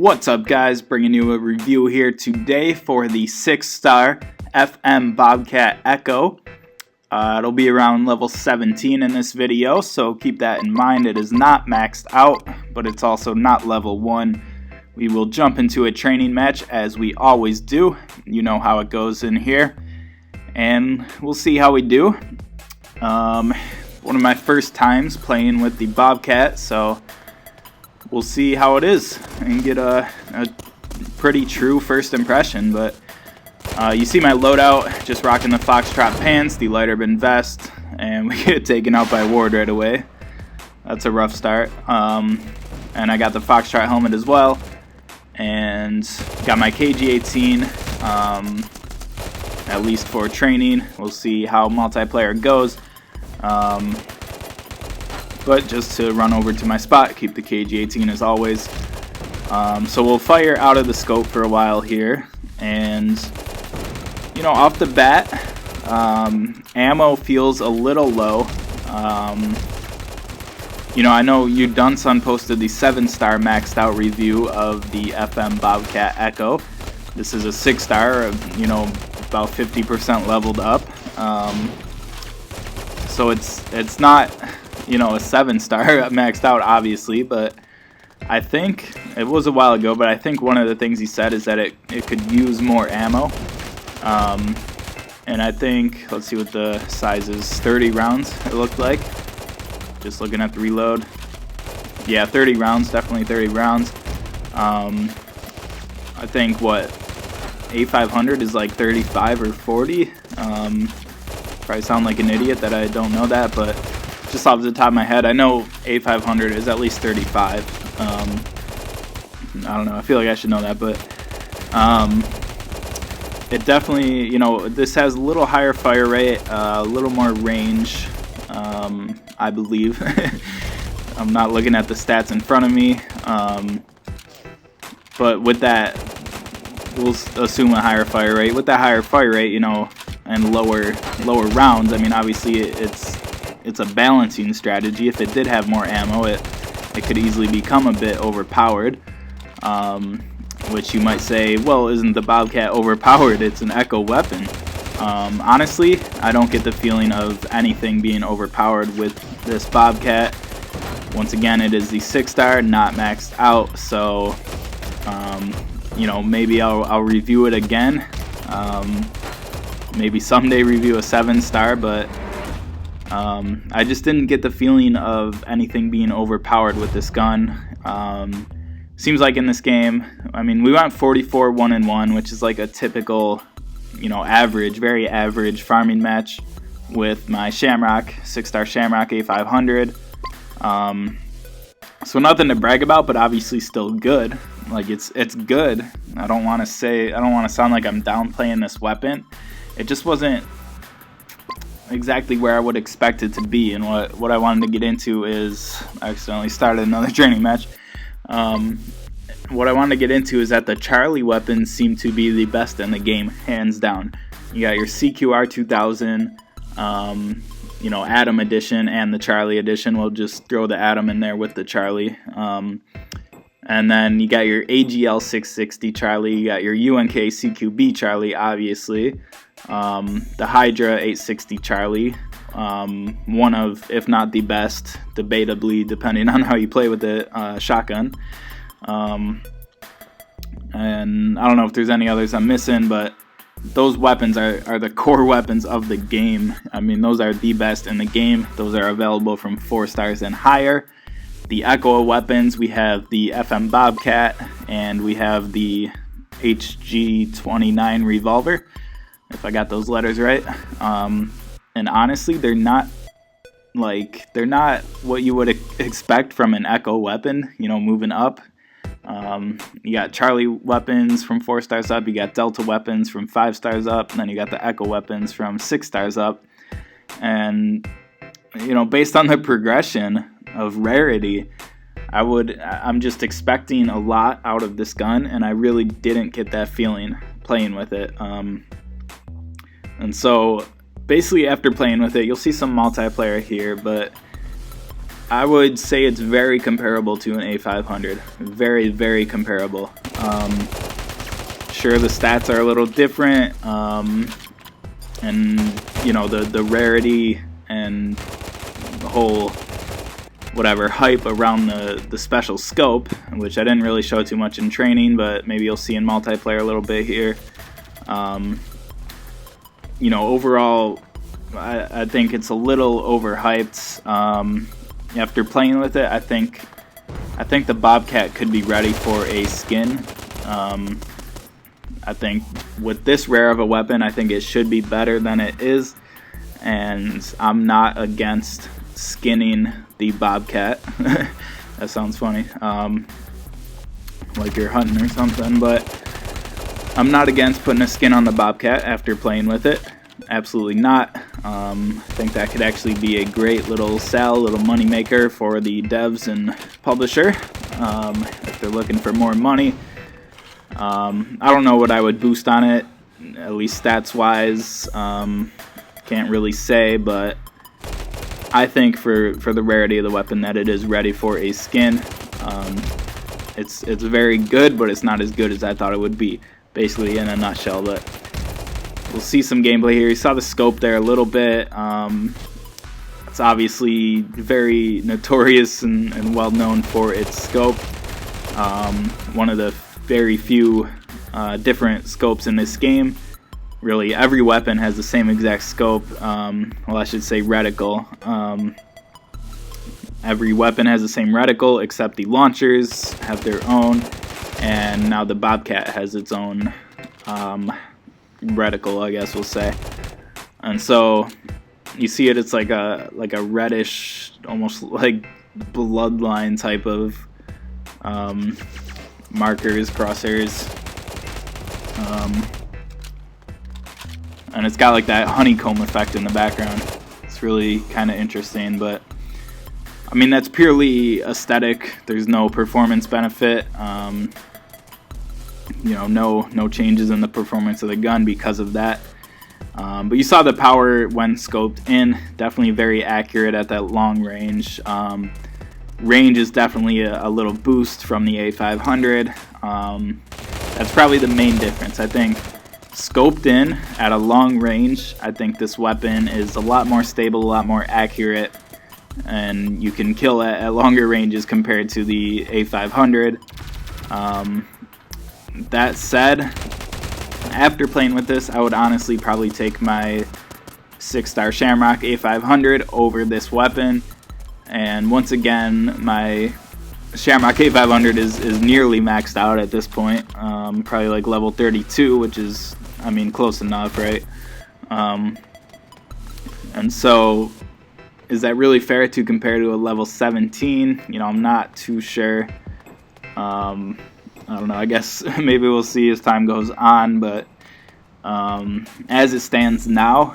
What's up, guys? Bringing you a review here today for the 6-star FM Bobcat Echo. It'll be around level 17 in this video, so keep that in mind. It is not maxed out, but it's also not level 1. We will jump into a training match as we always do. You know how it goes in here. And we'll see how we do. One of my first times playing with the Bobcat, so we'll see how it is and get a pretty true first impression. But you see my loadout, just rocking the Foxtrot pants, the Lighterman vest, and we get taken out by Ward right away. That's a rough start. And I got the Foxtrot helmet as well, and got my KG-18, at least for training. We'll see how multiplayer goes. But just to run over to my spot, keep the KG-18 as always. So we'll fire out of the scope for a while here, and you know, off the bat, ammo feels a little low. You know, I know Dunsun posted the 7-star maxed out review of the FM Bobcat Echo. This is a 6-star, you know, about 50% leveled up. So it's not, you know, a 7-star maxed out, obviously, but I think it was a while ago, but I think one of the things he said is that it could use more ammo. And I think, let's see what the size is, 30 rounds it looked like. Just looking at the reload. Yeah, 30 rounds, definitely 30 rounds. I think what, A500 is like 35 or 40. Probably sound like an idiot that I don't know that, but just off the top of my head, I know A500 is at least 35. I don't know, I feel like I should know that, but it definitely, you know, this has a little higher fire rate, a little more range, I believe. I'm not looking at the stats in front of me, but with that, we'll assume a higher fire rate. With that higher fire rate, you know, and lower rounds, I mean, obviously it's a balancing strategy. If it did have more ammo, it could easily become a bit overpowered, which you might say, well, isn't the Bobcat overpowered? It's an Echo weapon. Honestly, I don't get the feeling of anything being overpowered with this Bobcat. Once again, it is the 6-star, not maxed out, so you know, maybe I'll review it again. Maybe someday review a 7-star, but I just didn't get the feeling of anything being overpowered with this gun. Seems like in this game, I mean, we went 44 1-1, which is like a typical, you know, average, very average farming match with my Shamrock, 6-star Shamrock A500. So nothing to brag about, but obviously still good. Like, it's good. I don't want to sound like I'm downplaying this weapon. It just wasn't exactly where I would expect it to be, and what I wanted to get into is, I accidentally started another training match. What I wanted to get into is that the Charlie weapons seem to be the best in the game, hands down. You got your CQR 2000, you know, Atom edition and the Charlie edition. We'll just throw the Atom in there with the Charlie. And then you got your AGL 660 Charlie, you got your UNK CQB Charlie, obviously. The Hydra 860 Charlie, one of, if not the best, debatably, depending on how you play with it, shotgun. And I don't know if there's any others I'm missing, but those weapons are the core weapons of the game. I mean, those are the best in the game. Those are available from 4 stars and higher. The Echo weapons, we have the FM Bobcat, and we have the HG29 revolver, if I got those letters right. And honestly, they're not what you would expect from an Echo weapon, you know, moving up. You got Charlie weapons from 4 stars up, you got Delta weapons from 5 stars up, and then you got the Echo weapons from 6 stars up. And, you know, based on the progression of rarity, I'm just expecting a lot out of this gun, and I really didn't get that feeling playing with it. And so basically after playing with it, you'll see some multiplayer here, but I would say it's very comparable to an A500. Very, very comparable. Sure, the stats are a little different, and you know, the rarity and the whole whatever hype around the special scope, which I didn't really show too much in training, but maybe you'll see in multiplayer a little bit here. You know, overall, I think it's a little overhyped. After playing with it, I think the Bobcat could be ready for a skin. I think with this rare of a weapon, I think it should be better than it is, and I'm not against skinning the Bobcat. That sounds funny, like you're hunting or something, but I'm not against putting a skin on the Bobcat after playing with it. Absolutely not. I think that could actually be a great little little money maker for the devs and publisher, if they're looking for more money. I don't know what I would boost on it, at least stats wise. Can't really say, but I think for the rarity of the weapon that it is ready for a skin. It's very good, but it's not as good as I thought it would be, basically in a nutshell. But we'll see some gameplay here. You saw the scope there a little bit. It's obviously very notorious and well known for its scope. One of the very few different scopes in this game. Really, every weapon has the same exact scope. Well, I should say reticle. Every weapon has the same reticle, except the launchers have their own, and now the Bobcat has its own reticle, I guess we'll say. And so you see it, it's like a reddish, almost like bloodline type of markers, crosshairs, and it's got like that honeycomb effect in the background. It's really kind of interesting, but I mean, that's purely aesthetic. There's no performance benefit. You know, no changes in the performance of the gun because of that. But you saw the power when scoped in. Definitely very accurate at that long range. Range is definitely a little boost from the A500. That's probably the main difference. I think scoped in at a long range, I think this weapon is a lot more stable, a lot more accurate, and you can kill at longer ranges compared to the A500. That said, after playing with this, I would honestly probably take my 6-star Shamrock A500 over this weapon. And once again, my Shamrock A500 is nearly maxed out at this point. Probably like level 32, which is, I mean, close enough, right? And so, is that really fair to compare to a level 17? You know, I'm not too sure. I don't know, I guess maybe we'll see as time goes on, but as it stands now,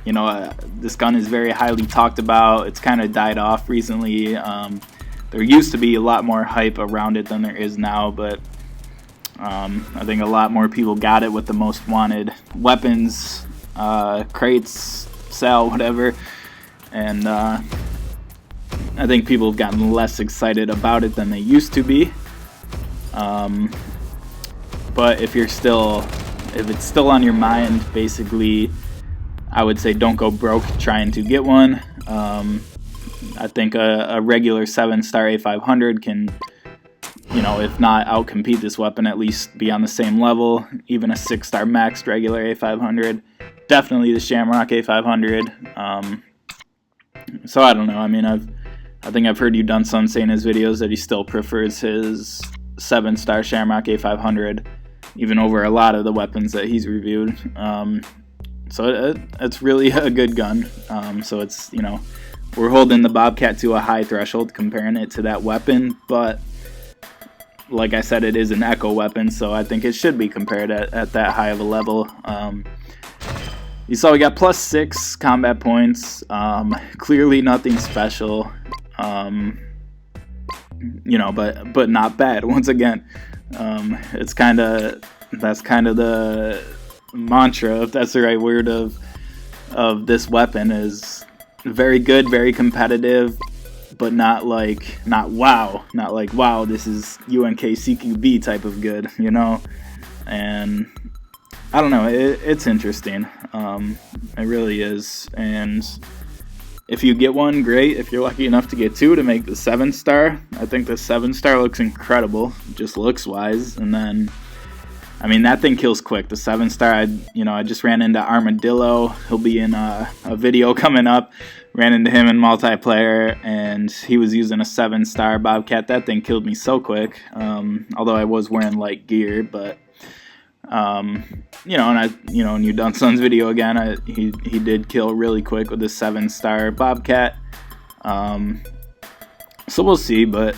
you know, this gun is very highly talked about. It's kind of died off recently. There used to be a lot more hype around it than there is now, but I think a lot more people got it with the most wanted weapons, crates, sale, whatever, and I think people have gotten less excited about it than they used to be. But if it's still on your mind, basically, I would say don't go broke trying to get one. I think a regular 7-star A500 can, you know, if not outcompete this weapon, at least be on the same level. Even a 6-star maxed regular A500. Definitely the Shamrock A500. So I don't know. I mean, I think I've heard you Dunsun say in his videos that he still prefers his 7-star Shamrock A500 even over a lot of the weapons that he's reviewed. So it's really a good gun. So it's, you know, we're holding the Bobcat to a high threshold comparing it to that weapon, but like I said, it is an Echo weapon, so I think it should be compared at that high of a level. You saw we got +6 combat points. Clearly nothing special. You know, but not bad. Once again, that's kind of the mantra, if that's the right word, of this weapon is very good, very competitive, but not like wow, this is UNK CQB type of good, you know. And I don't know, it's interesting. It really is. And if you get one, great. If you're lucky enough to get two to make the 7-star, I think the 7-star looks incredible, just looks wise. And then, I mean, that thing kills quick. The 7-star, I just ran into Armadillo. He'll be in a video coming up. Ran into him in multiplayer, and he was using a 7-star Bobcat. That thing killed me so quick. Although I was wearing light gear, but and in New Dunk Sun's video again, he did kill really quick with this 7-star Bobcat. So we'll see, but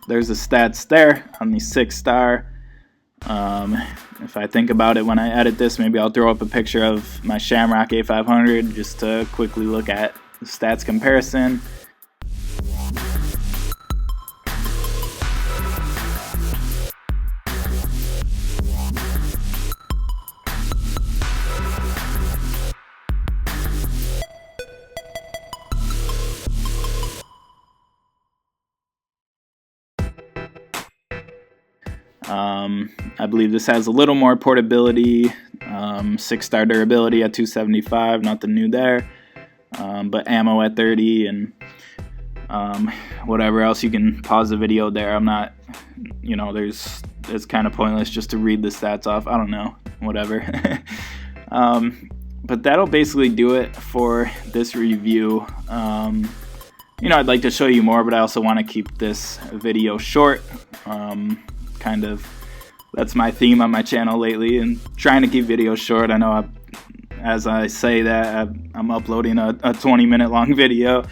there's the stats there on the 6-star. If I think about it when I edit this, maybe I'll throw up a picture of my Shamrock A500 just to quickly look at the stats comparison. I believe this has a little more portability, 6-star durability at 275, nothing new there, but ammo at 30, and whatever else. You can pause the video there. I'm not, it's kind of pointless just to read the stats off. I don't know, whatever. But that'll basically do it for this review. I'd like to show you more, but I also want to keep this video short. That's my theme on my channel lately, and trying to keep videos short. I know as I say that, I'm uploading a 20-minute long video.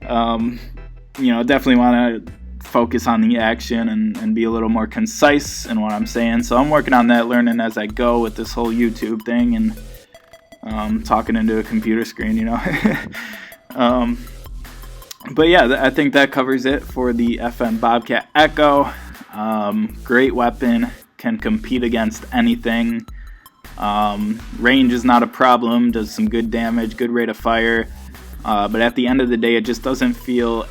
Definitely want to focus on the action and be a little more concise in what I'm saying. So I'm working on that, learning as I go with this whole YouTube thing, and talking into a computer screen, But yeah, I think that covers it for the FM Bobcat Echo. Great weapon, can compete against anything. Range is not a problem, does some good damage, good rate of fire. But at the end of the day, it just doesn't feel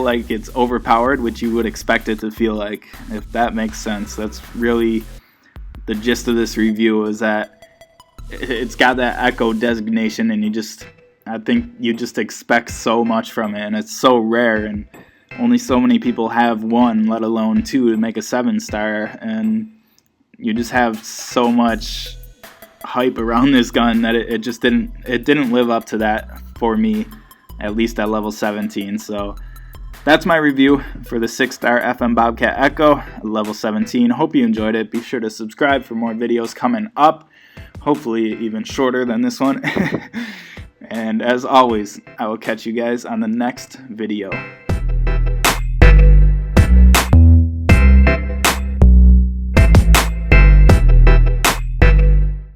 like it's overpowered, which you would expect it to feel like, if that makes sense. That's really the gist of this review, is that it's got that Echo designation, and I think you just expect so much from it, and it's so rare, and only so many people have one, let alone two, to make a 7-star, and you just have so much hype around this gun that it just didn't live up to that for me, at least at level 17. So that's my review for the 6-star FM Bobcat Echo at level 17. Hope you enjoyed it. Be sure to subscribe for more videos coming up, hopefully even shorter than this one. And as always, I will catch you guys on the next video.